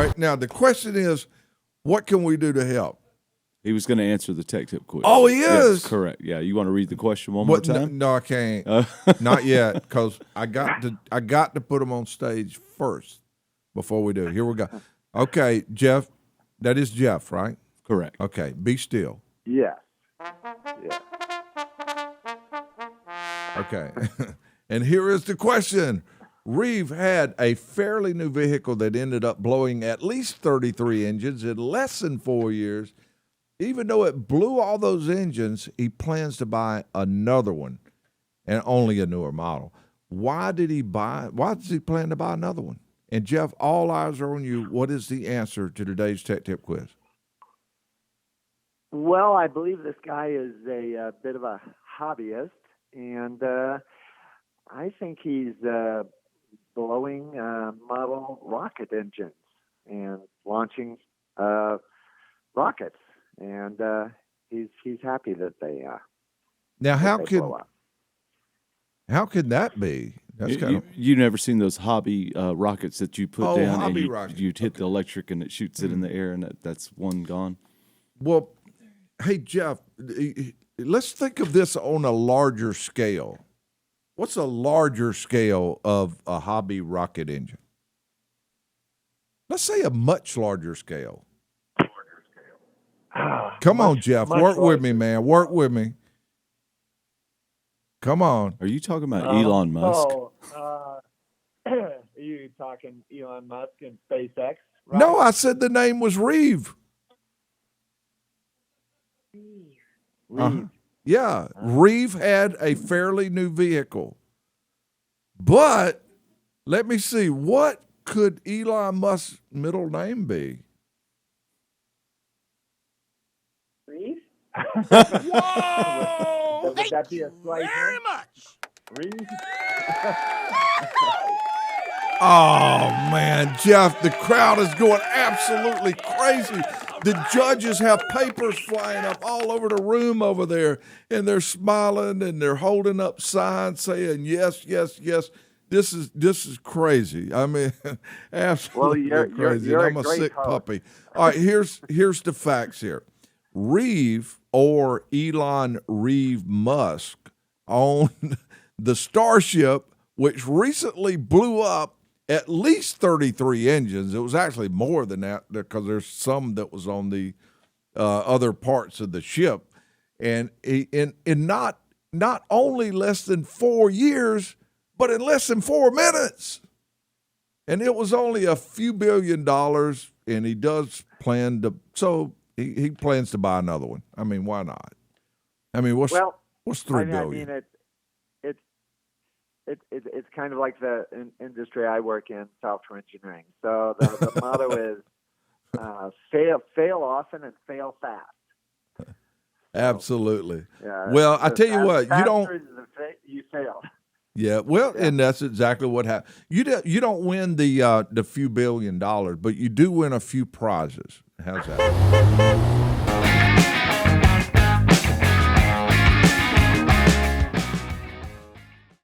right, now the question is, what can we do to help? He was going to answer the tech tip quiz. Oh, he is? Yes, correct. Yeah, you want to read the question one more time? No, I can't. Not yet, because I got to put him on stage first before we do. Here we go. Okay, Jeff. That is Jeff, right? Correct. Okay, be still. Yes. Yeah. Okay. And here is the question. Reeve had a fairly new vehicle that ended up blowing at least 33 engines in less than 4 years. Even though it blew all those engines, he plans to buy another one, and only a newer model. Why does he plan to buy another one? And Jeff, all eyes are on you. What is the answer to today's Tech Tip quiz? Well, I believe this guy is a bit of a hobbyist, and I think he's blowing model rocket engines and launching rockets, and he's happy that they now blow up. How can that be? That's you never seen those hobby rockets that you put down and you'd hit the electric and it shoots it in the air, and that's one gone. Well, hey Jeff, let's think of this on a larger scale. What's a larger scale of a hobby rocket engine? Let's say a much larger scale. Come on, Jeff. Work with me, man. Work with me. Come on. Are you talking about Elon Musk? Are you talking Elon Musk and SpaceX? Right? No, I said the name was Reeve. Reeve. Yeah, Reeve had a fairly new vehicle. But let me see, what could Elon Musk's middle name be? Reeve? Whoa! Would that be a slight very much. Reeve? Oh, man, Jeff, the crowd is going absolutely crazy. The judges have papers flying up all over the room over there, and they're smiling, and they're holding up signs saying, yes, yes, yes. This is crazy. I mean, absolutely crazy. You're I'm a sick host. puppy. All right, here's the facts here. Reeve, or Elon Reeve Musk, owned the Starship, which recently blew up at least 33 engines. It was actually more than that because there's some that was on the other parts of the ship. And in not only less than 4 years, but in less than 4 minutes. And it was only a few $1 billion, and he does plan to, so he plans to buy another one. I mean, why not? I mean, what's $3 billion? I mean, it's kind of like the industry I work in, software engineering. So the motto is fail often and fail fast. Absolutely. Yeah, well, I tell you what, you fail. Yeah, well, and that's exactly what happened. You don't win the few $1 billion, but you do win a few prizes. How's that?